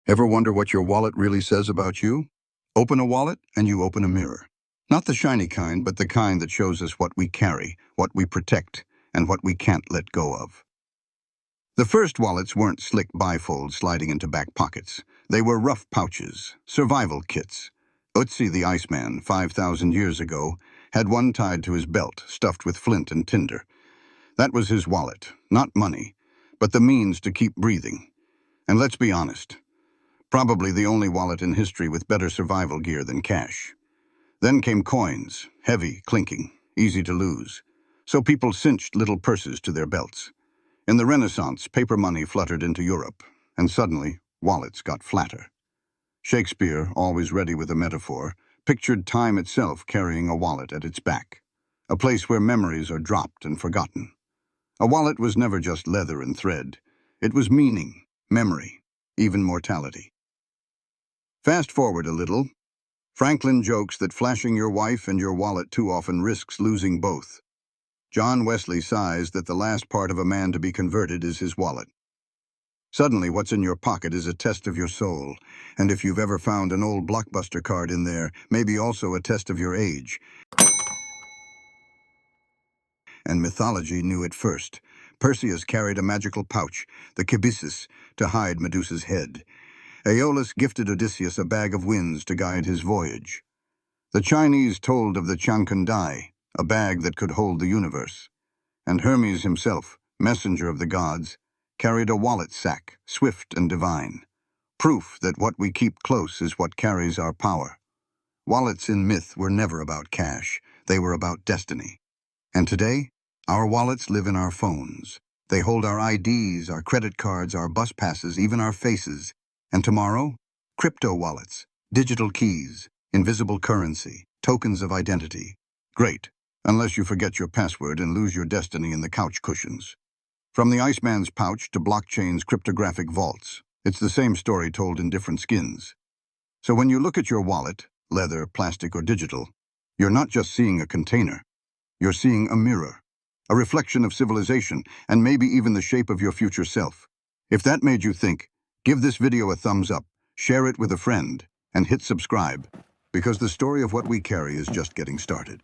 Ever wonder what your wallet really says about you? Open a wallet and you open a mirror. Not the shiny kind, but the kind that shows us what we carry, what we protect, and what we can't let go of. The first wallets weren't slick bifolds sliding into back pockets. They were rough pouches, survival kits. Ötzi the Iceman, 5,000 years ago, had one tied to his belt, stuffed with flint and tinder. That was his wallet, not money, but the means to keep breathing. And let's be honest, probably the only wallet in history with better survival gear than cash. Then came coins, heavy, clinking, easy to lose. So people cinched little purses to their belts. In the Renaissance, paper money fluttered into Europe, and suddenly, wallets got flatter. Shakespeare, always ready with a metaphor, pictured time itself carrying a wallet at its back, a place where memories are dropped and forgotten. A wallet was never just leather and thread. It was meaning, memory, even mortality. Fast forward a little. Franklin jokes that flashing your wife and your wallet too often risks losing both. John Wesley sighs that the last part of a man to be converted is his wallet. Suddenly, what's in your pocket is a test of your soul, and if you've ever found an old Blockbuster card in there, maybe also a test of your age. And mythology knew it first. Perseus carried a magical pouch, the kibyssus, to hide Medusa's head. Aeolus gifted Odysseus a bag of winds to guide his voyage. The Chinese told of the Chankandai, a bag that could hold the universe. And Hermes himself, messenger of the gods, carried a wallet sack, swift and divine. Proof that what we keep close is what carries our power. Wallets in myth were never about cash. They were about destiny. And today, our wallets live in our phones. They hold our IDs, our credit cards, our bus passes, even our faces. And tomorrow, crypto wallets, digital keys, invisible currency, tokens of identity. Great, unless you forget your password and lose your destiny in the couch cushions. From the Iceman's pouch to blockchain's cryptographic vaults, it's the same story told in different skins. So when you look at your wallet, leather, plastic, or digital, you're not just seeing a container. You're seeing a mirror, a reflection of civilization, and maybe even the shape of your future self. If that made you think, give this video a thumbs up, share it with a friend, and hit subscribe, because the story of what we carry is just getting started.